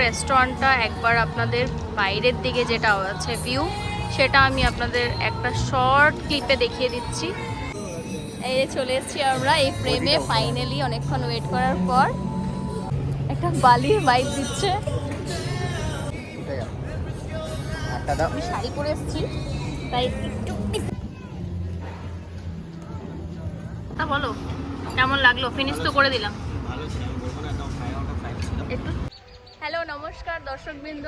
রেস্টুরেন্টটা একবার আপনাদের বাইরের দিকে যেটা আছে ভিউ, সেটা আমি আপনাদের একটা শর্ট ক্লিপে দেখিয়ে দিচ্ছি। এই যে চলে এসেছি আমরা এই ফ্রেমে ফাইনালি, অনেকক্ষণ ওয়েট করার পর। একটা বালির ভাইব দিচ্ছে। আমি শাড়ি পরে এসেছি তাই একটু। বলো কেমন লাগলো? ফিনিশ তো করে দিলাম। হ্যালো নমস্কার দর্শকবৃন্দ,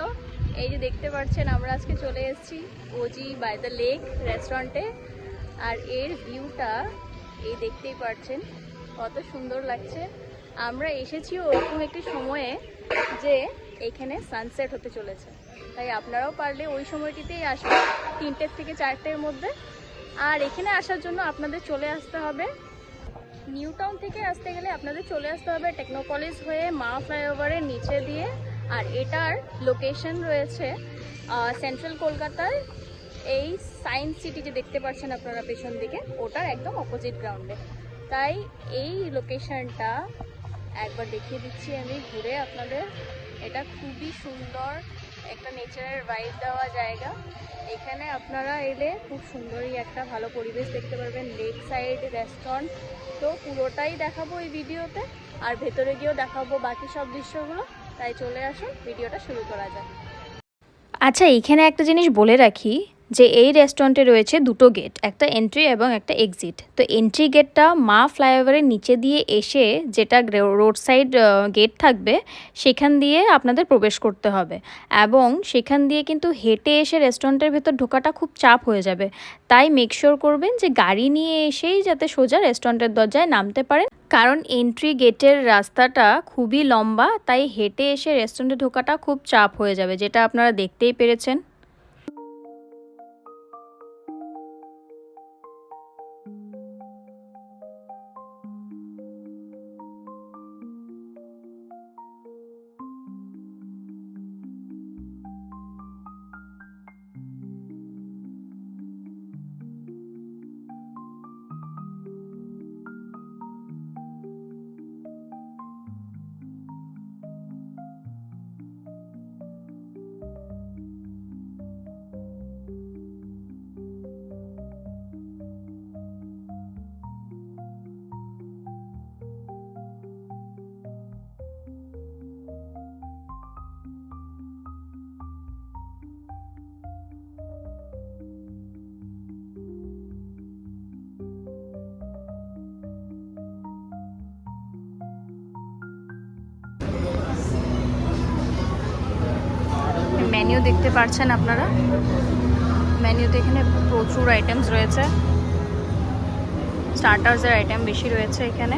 এই যে দেখতে পাচ্ছেন আমরা আজকে চলে এসেছি ওজি বাই দ্য লেক রেস্টুরেন্টে। আর এর ভিউটা এই দেখতেই পাচ্ছেন কত সুন্দর লাগছে। আমরা এসেছি ওরকম একটি সময়ে যে এখানে সানসেট হতে চলেছে, তাই আপনারাও পারলে ওই সময়টিতেই আসবেন, 3টে থেকে 4টের মধ্যে। আর এখানে আসার জন্য আপনাদের চলে আসতে হবে নিউ টাউন থেকে। আসতে গেলে আপনাদের চলে আসতে হবে টেকনোপলিস হয়ে মা ফ্লাইওভারের নিচে দিয়ে। আর এটার লোকেশন রয়েছে সেন্ট্রাল কলকাতার এই সায়েন্স সিটি যে দেখতে পাচ্ছেন আপনারা পেছন দিকে, ওটার একদম অপোজিট গ্রাউন্ডে। তাই এই লোকেশনটা একবার দেখিয়ে দিচ্ছি আমি ঘুরে আপনাদের। এটা খুবই সুন্দর একটা নেচারের ভাইব দেওয়া জায়গা। এখানে আপনারা এলে খুব সুন্দরই একটা ভালো পরিবেশ দেখতে পারবেন, লেক সাইড রেস্টুরেন্ট। তো পুরোটাই দেখাবো এই ভিডিওতে, আর ভেতরে গিয়েও দেখাবো বাকি সব দৃশ্যগুলো। তাই চলে আসুন, ভিডিওটা শুরু করা যাক। আচ্ছা, এইখানে একটা জিনিস বলে রাখি যে এই রেস্টুরেন্টে রয়েছে দুটো গেট, একটা এন্ট্রি এবং একটা এক্সিট। তো এন্ট্রি গেটটা মা ফ্লাইওভারের নিচে দিয়ে এসে, যেটা রোড সাইড গেট থাকবে, সেখান দিয়ে আপনাদের প্রবেশ করতে হবে। এবং সেখান দিয়ে কিন্তু হেঁটে এসে রেস্টুরেন্টের ভেতর ঢোকাটা খুব চাপ হয়ে যাবে। তাই মেকশিওর করবেন যে গাড়ি নিয়ে এসেই যাতে সোজা রেস্টুরেন্টের দরজায় নামতে পারেন, কারণ এন্ট্রি গেটের রাস্তাটা খুবই লম্বা। তাই হেঁটে এসে রেস্টুরেন্টে ঢোকাটা খুব চাপ হয়ে যাবে, যেটা আপনারা দেখতেই পেরেছেন। মেনু দেখতে পাচ্ছেন আপনারা, মেনুতে এখানে প্রচুর আইটেমস রয়েছে, স্টার্টার্সের আইটেম বেশি রয়েছে এখানে,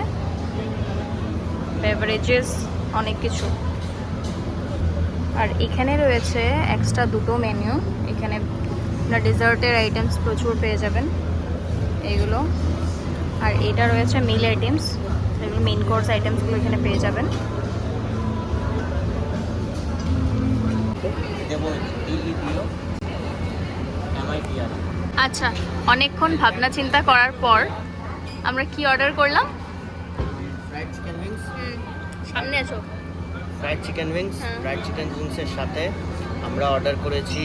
বেভারেজেস অনেক কিছু। আর এখানে রয়েছে এক্সট্রা দুটো মেনু। এখানে আপনার ডেজার্টের আইটেমস প্রচুর পেয়ে যাবেন এইগুলো। আর এটা রয়েছে মিল আইটেমস, এগুলো মেইন কোর্স আইটেমসগুলো এখানে পেয়ে যাবেন। আচ্ছা, অনেকক্ষণ ভাবনা চিন্তা করার পর আমরা কি অর্ডার করলাম? Fried chicken wings. সামনে আছো। ফ্রাইড চিকেন উইংসের সাথে আমরা অর্ডার করেছি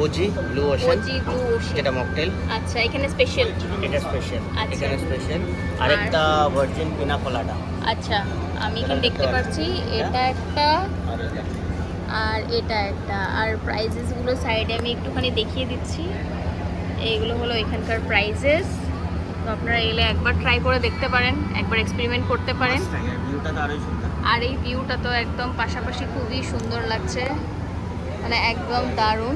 ওজি ব্লু ওশেন, যেটা মকটেল। আচ্ছা, এখানে স্পেশাল, এটা স্পেশাল, আচ্ছা। এখানে স্পেশাল। আরেকটা ভার্জিন পিনা কোলাডা। আচ্ছা, আমি এখানে দেখতে পাচ্ছি এটা একটা আর এটা, আর এটা একটা। আর প্রাইজেসগুলো সাইডে আমি একটুখানি দেখিয়ে দিচ্ছি। এইগুলো হলো এখানকার প্রাইজেস। তো আপনারা এলে একবার ট্রাই করে দেখতে পারেন, একবার এক্সপেরিমেন্ট করতে পারেন। ভিউটা তো আরোই সুন্দর। আর এই ভিউটা তো একদম পাশাপাশি খুবই সুন্দর লাগছে, মানে একদম দারুণ।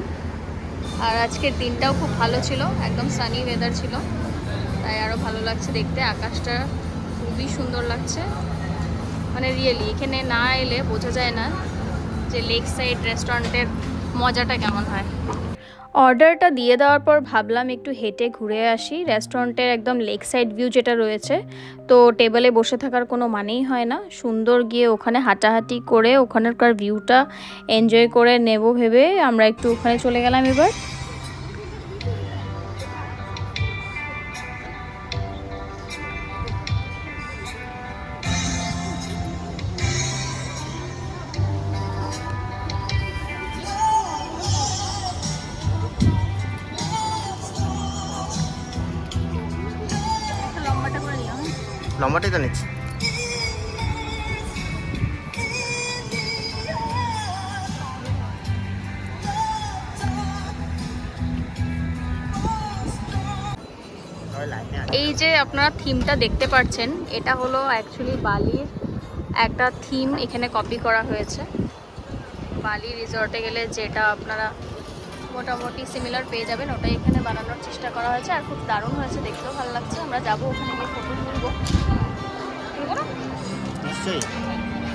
আর আজকের দিনটাও খুব ভালো ছিল, একদম সানি ওয়েদার ছিল, তাই আরও ভালো লাগছে দেখতে। আকাশটা খুবই সুন্দর লাগছে, মানে রিয়েলি এখানে না এলে বোঝা যায় না যে লেক সাইড রেস্টুরেন্টের মজাটা কেমন হয়। অর্ডারটা দিয়ে দেওয়ার পর ভাবলাম একটু হেঁটে ঘুরে আসি রেস্টুরেন্টের একদম লেক সাইড ভিউ যেটা রয়েছে। তো টেবিলে বসে থাকার কোনো মানেই হয় না, সুন্দর গিয়ে ওখানে হাঁটাহাঁটি করে ওখানকার ভিউটা এনজয় করে নেব ভেবে আমরা একটু ওখানে চলে গেলাম এবার। লম্বাটাই তো নিচ্ছি। এই যে আপনারা থিমটা দেখতে পাচ্ছেন, এটা হলো অ্যাকচুয়ালি বালির একটা থিম এখানে কপি করা হয়েছে। বালি রিসর্টে গেলে যেটা আপনারা মোটামুটি সিমিলার পেয়ে যাবেন, ওটাই এখানে বানানোর চেষ্টা করা হয়েছে। আর খুব দারুণ হয়েছে, দেখতেও ভালো লাগছে। আমরা যাবো ওখানে গিয়ে ফটো তুলবো। নিশ্চয়ই,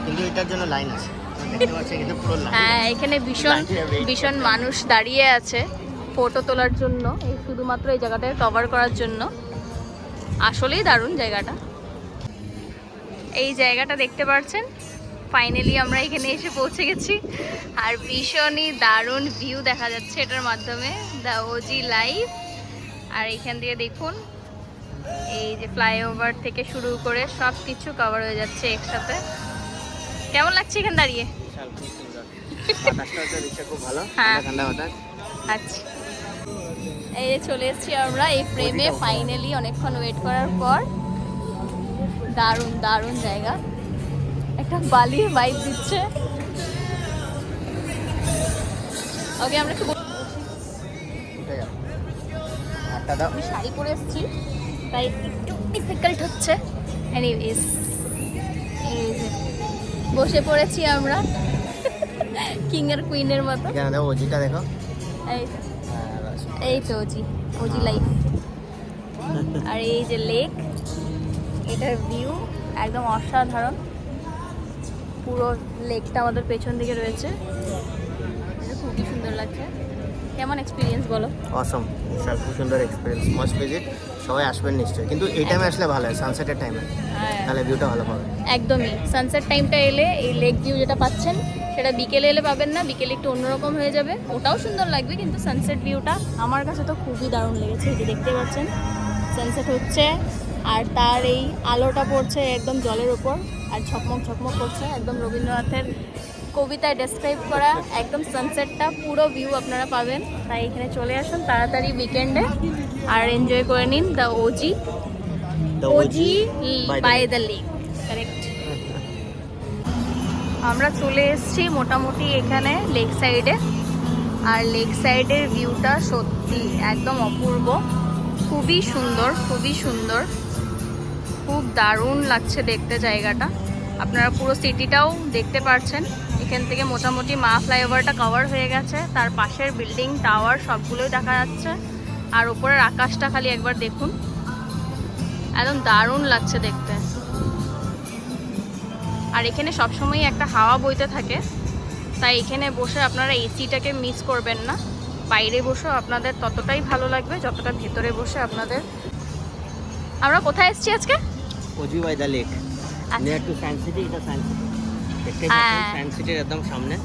কিন্তু এটার জন্য লাইন আছে, দেখতে পাচ্ছেন কিন্তু পুরো লাইন। হ্যাঁ, এখানে ভীষণ মানুষ দাঁড়িয়ে আছে ফটো তোলার জন্য, এই শুধুমাত্র এই জায়গাটাকে কভার করার জন্য। আসলেই দারুণ জায়গাটা। এই জায়গাটা দেখতে পাচ্ছেন, ফাইনালি আমরা এখানে এসে পৌঁছে গেছি। আর ভীষণই দারুণ ভিউ দেখা যাচ্ছে এটার মাধ্যমে, দ্য ওজি লাইভ। আর এখান দিয়ে দেখুন, এই যে ফ্লাইওভার থেকে শুরু করে সব কিছু কভার হয়ে যাচ্ছে একসাথে। কেমন লাগছে এখানে দাঁড়িয়ে? খুব ভালো, হ্যাঁ। ঠান্ডা বাতাস। আচ্ছা, এই যে চলে এসেছি আমরা এই ফ্রেমে ফাইনালি, অনেকক্ষণ ওয়েট করার পর। দারুণ দারুণ জায়গা, একটা বালির ভাইব দিচ্ছে। ওকে, আমরা একটু আমি শাড়ি পরে এসেছি তাই একটু ডিফিকাল্ট হচ্ছে। এনিওয়েজ, এই যে বসে পড়েছি আমরা কিং আর কুইনের মতো। এখানে দেখো ওজিটা দেখো, এই তো ওজি লাইফ। আর এই যে লেক, এটার ভিউ একদম অসাধারণ। পুরো লেকটা আমাদের পেছন দিকে রয়েছে, এটা খুবই সুন্দর লাগছে। কেমন এক্সপিরিয়েন্স বলো? অসম, খুব সুন্দর এক্সপিরিয়েন্স, মাস্ট ভিজিট। সবাই আসবেন নিশ্চয়ই, কিন্তু এই টাইমে আসলে ভালো হয়, সানসেটের টাইমে, তাহলে ভিউটা ভালো পাবে। একদমই, সানসেট টাইমটা এলে এই লেক ভিউ যেটা পাচ্ছেন সেটা বিকেলে এলে পাবেন না। বিকেলে একটু অন্যরকম হয়ে যাবে, ওটাও সুন্দর লাগবে, কিন্তু সানসেট ভিউটা আমার কাছে তো খুবই দারুণ লেগেছে। এই যে দেখতে পাচ্ছেন সানসেট হচ্ছে, আর তার এই আলোটা পড়ছে একদম জলের ওপর, আর ঝকমক ঝকমক করছে, একদম রবীন্দ্রনাথের কবিতায় ডেসক্রাইব করা একদম সানসেটটা, পুরো ভিউ আপনারা পাবেন। তাই এখানে চলে আসুন তাড়াতাড়ি উইকেন্ডে, আর এনজয় করে নিন the OG by the lake. Correct. আমরা চলে এসেছি মোটামুটি এখানে লেক সাইডে, আর লেক সাইডের ভিউটা সত্যি একদম অপূর্ব, খুবই সুন্দর, খুবই সুন্দর, খুব দারুণ লাগছে দেখতে জায়গাটা। আপনারা পুরো সিটিটাও দেখতে পাচ্ছেন, এখান থেকে মোটামুটি মা ফ্লাইওভারটা কভার হয়ে গেছে, তার পাশের বিল্ডিং টাওয়ার সবগুলোই দেখা যাচ্ছে। আর উপরের আকাশটা খালি একবার দেখুন, একদম দারুণ লাগছে দেখতে। আর এখানে সবসময় একটা হাওয়া বইতে থাকে, তাই এখানে বসে আপনারা এসিটাকে মিস করবেন না। বাইরে বসেও আপনাদের ততটাই ভালো লাগবে যতটা ভেতরে বসে আপনাদের। আমরা কোথায় এসেছি আজকে? OG by the lake, near to science city. এটা সায়েন্স সিটি, দেখতে পাচ্ছেন সায়েন্স সিটির একদম সামনে।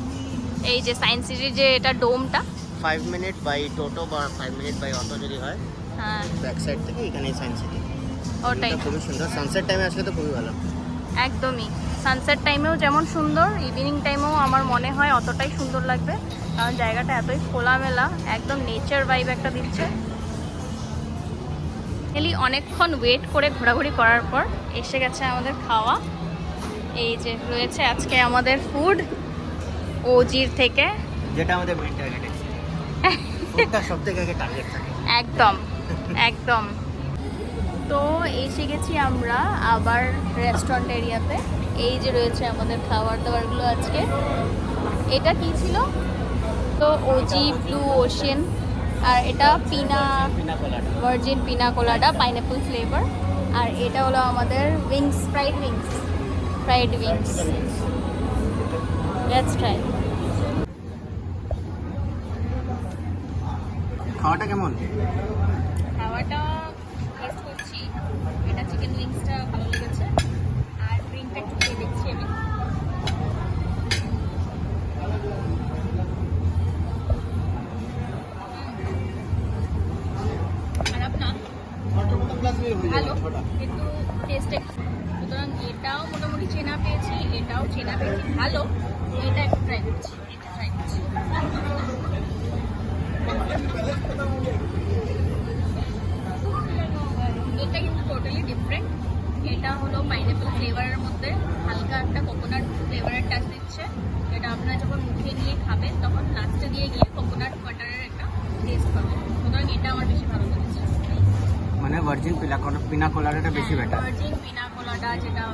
এই যে সায়েন্স সিটির যে এটা ডোমটা, 5 মিনিট বাই টোটো বা 5 মিনিট বাই অটো যদি হয়, হ্যাঁ ব্যাক সাইড থেকে এখানেই সায়েন্স সিটি। ওটাই খুবই সুন্দর, সানসেট টাইমে আসলে তো খুবই ভালো। একদমই, সানসেট টাইমেও যেমন সুন্দর, ইভিনিং টাইমেও আমার মনে হয় অতটাই সুন্দর লাগবে, কারণ জায়গাটা এতই খোলামেলা, একদম নেচার ভাইব একটা দিচ্ছে। অনেকক্ষণ ওয়েট করে ঘোরাঘুরি করার পর এসে গেছে আমাদের খাওয়া। এই যে রয়েছে আজকে আমাদের ফুড ওজির থেকে, যেটা আমাদের মেইন টার্গেট, ফুডটা সবথেকে আগে টার্গেট থাকে। একদম একদম। তো এসে গেছি আমরা আবার রেস্টুরেন্ট এরিয়াতে। এই যে রয়েছে আমাদের খাবার দাবারগুলো আজকে। এটা কি ছিল? তো ওজি ব্লু ওশেন, আর এটা ভার্জিন পিনা কোলাডা পাইনাপল ফ্লেভার, আর এটা হলো আমাদের wings, fried wings. Let's try. খাওয়াটা কেমন? খাওয়াটা টেস্ট করছি, এটা চিকেন উইংসটা ভালো লেগেছে, আর ড্রিঙ্কটা একটু খেয়ে দেখছি আমি। খারাপ না, ভালো, কিন্তু টেস্ট একটু, সুতরাং এটাও মোটামুটি চেনা পেয়েছি, এটাও চেনা পেয়েছি, ভালো। এটা একটু ট্রাই করছি, এটা কিন্তু টোটালি ডিফারেন্ট। এটা হলো পাইনাপেল ফ্লেভারের মধ্যে হালকা একটা কোকোনাট ফ্লেভারের টাচ দিচ্ছে। এটা আপনারা যখন মুখে নিয়ে খাবেন তখন লাস্টে দিয়ে গিয়ে কোকোনাট বাটারের একটা টেস্ট পাবেন। সুতরাং এটা আমার বেশি ভালো লেগেছে। মানে ভার্জিন পিনা কোলাডাটা বেশি বেটার। ভার্জিন পিনা কোলাডা যেটা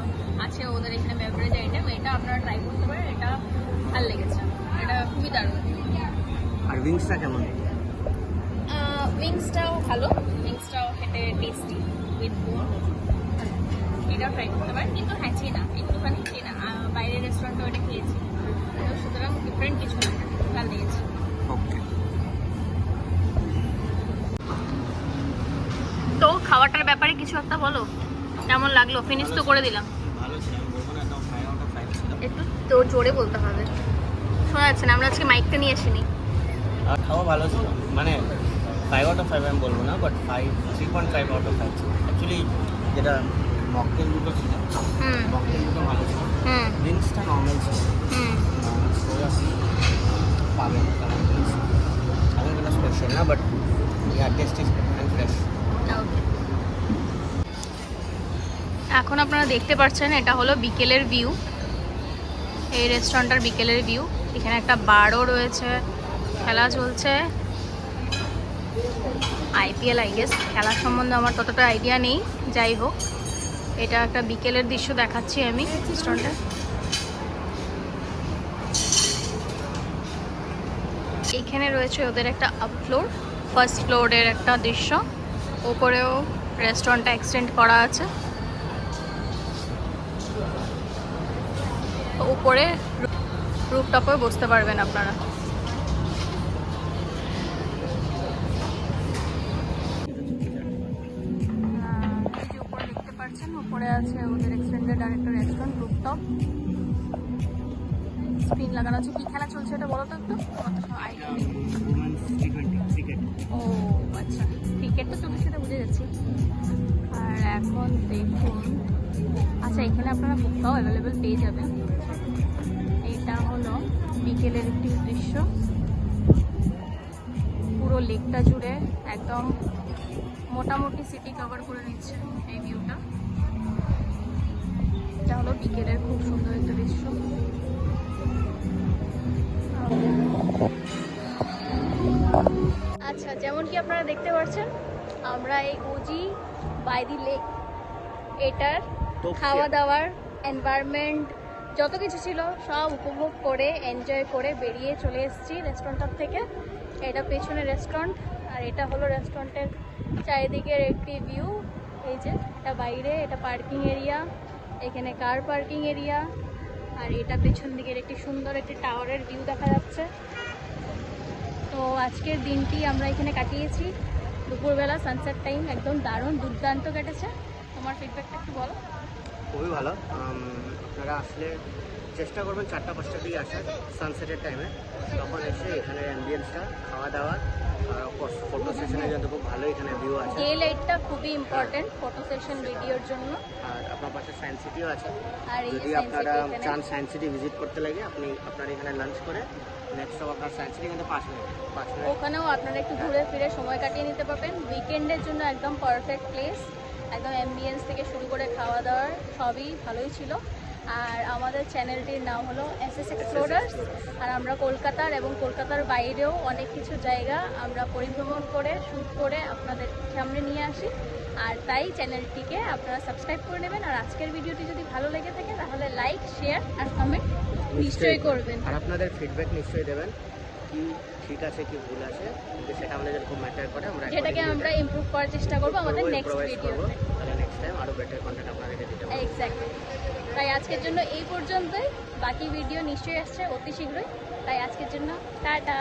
আছে ওদের এখানে বেভারেজ আইটেম, এটা আপনারা ট্রাই করতে পারেন। এটা ভালো লেগেছে, এটা খুবই দারুণ। আর উইংসটা কেমন? উইংসটাও ভালো, উইংসটাও খেতে টেস্টি উইথ বোন। এটা ট্রাই করতে পারেন, কিন্তু হ্যাঁ চেনা, একটুখানি চেনা। বাইরের রেস্টুরেন্টে ওটা খেয়েছি, তো সুতরাং ডিফারেন্ট কিছু না, ভালো লেগেছে। ওকে। তো খাওয়াটার ব্যাপারে কিছু একটা বলো, কেমন লাগলো? ফিনিশ তো করে দিলাম। ভালো ছিল, আমি বলবো না একদম 5 আউট অফ 5 ছিল। একটু তো জোরে বলতে হবে, শোনা যাচ্ছে না। আমরা আজকে মাইকটা নিয়ে আসিনি। আর খাওয়া ভালো ছিল, মানে 5 আউট অফ 5 আমি বলবো না, বাট 3.5 আউট অফ 5 ছিল। অ্যাকচুয়ালি যেটা মকটেল দুটো ছিল, মকটেল দুটো ভালো ছিল। ড্রিঙ্কসটা নর্মাল ছিল। সোজা পাবেন কারণ ড্রিঙ্কস আমার কোনো স্পেশাল না, but year test is and fresh. এখন আপনারা দেখতে পাচ্ছেন এটা হলো বিকেলের ভিউ, এই রেস্টুরেন্টটার বিকেলের ভিউ। এখানে একটা বারও রয়েছে, খেলা চলছে, আইপিএল আই গেস। খেলার সম্বন্ধে আমার ততটা আইডিয়া নেই, যাই হোক এটা একটা বিকেলের দৃশ্য দেখাচ্ছি আমি রেস্টুরেন্টে। এইখানে রয়েছে ওদের একটা আপ ফ্লোর, ফার্স্ট ফ্লোরের একটা দৃশ্য। ওপরেও রেস্টুরেন্টটা এক্সটেন্ড করা আছে। উপরে রুফটপে বসতে পারবেন আপনারা। উপরে দেখতে পাচ্ছেন, উপরে আছে ওদের এক্সটেন্ডেড আর একটা রেস্টুরেন্ট রুফটপ। স্ক্রিন লাগানো আছে। কি খেলা চলছে এটা বলো তো একটু, আমার তো আইডিয়া নেই। ও আচ্ছা, ক্রিকেট তো চোখের সাথে বুঝে যাচ্ছি। আর এখন দেখুন, আচ্ছা এখানে আপনারা ফুটকাও অ্যাভেলেবেল পেয়ে যাবেন। এটা হলো বিকেলের একটি দৃশ্য, পুরো লেকটা জুড়ে একদম মোটামুটি সিটি কভার করে নিচ্ছে এই ভিউটা। এটা হলো বিকেলের খুব সুন্দর একটা দৃশ্য। আচ্ছা, যেমন কি আপনারা দেখতে পাচ্ছেন, আমরা এই ওজি বাই দি লেক এটার খাওয়া দাওয়ার এনভায়রনমেন্ট যত কিছু ছিল সব উপভোগ করে এনজয় করে বেরিয়ে চলে এসেছি রেস্টুরেন্টটার থেকে। এটা পেছনে রেস্টুরেন্ট, আর এটা হলো রেস্টুরেন্টের চারিদিকের একটি ভিউ। এই যে এটা বাইরে, এটা পার্কিং এরিয়া, এখানে কার পার্কিং এরিয়া, আর এটা পেছন দিকের একটি সুন্দর একটি টাওয়ারের ভিউ দেখা যাচ্ছে। তো আজকের দিনটি আমরা এখানে কাটিয়েছি, দুপুরবেলা সানসেট টাইম একদম দারুণ দুর্দান্ত কেটেছে। তোমার ফিডব্যাকটা একটু বলো। খুবই ভালো। আপনারা আসলে চেষ্টা করবেন 4টা-5টার দিকে আসার সানসেটের টাইমে, তখন এসে এখানে অ্যাম্বিয়েন্সটা, খাওয়া দাওয়া আর অফকোর্স ফটো সেশনের জন্য খুব ভালো এখানে ভিউ আছে। ডে লাইটটা খুবই ইম্পর্টেন্ট ফটো সেশন ভিডিওর জন্য। আর আপনার পাশে সায়েন্স সিটিও আছে, আর এই যদি আপনারা চান সায়েন্স সিটি ভিজিট করতে লাগে আপনি আপনার এখানে লাঞ্চ করে নেক্সট স্টপ আপনার সায়েন্স সিটি, কিন্তু 5 মিনিট। ওখানেও আপনারা একটু ঘুরে ফিরে সময় কাটিয়ে নিতে পারবেন। উইকেন্ডের জন্য একদম পারফেক্ট প্লেস, একদম অ্যাম্বিয়েন্স থেকে শুরু করে খাওয়া দাওয়ার সবই ভালোই ছিল। আর আমাদের চ্যানেলটির নাম হলো এসএস এক্সপ্লোরার্স। আর আমরা কলকাতার এবং কলকাতার বাইরেও অনেক কিছু জায়গা আমরা পরিভ্রমণ করে শ্যুট করে আপনাদের সামনে নিয়ে আসি। আর তাই চ্যানেলটিকে আপনারা সাবস্ক্রাইব করে নেবেন। আর আজকের ভিডিওটি যদি ভালো লেগে থাকে তাহলে লাইক, শেয়ার আর কমেন্ট নিশ্চয়ই করবেন। আর আপনাদের ফিডব্যাক নিশ্চয়ই দেবেন, কি ঠিক আছে কি ভুল আছে, কিন্তু সেটা আমাদের খুব ম্যাটার করে। আমরা যেটাকে আমরা ইমপ্রুভ করার চেষ্টা করব আমাদের নেক্সট ভিডিওতে। তাহলে নেক্সট টাইম আরো বেটার কন্টেন্ট আপনাদেরকে দিতে পারবো। এক্স্যাক্টলি। তাই আজকের জন্য এই পর্যন্তই, বাকি ভিডিও নিশ্চয়ই আসছে অতি শীঘ্রই। তাই আজকের জন্য টাটা।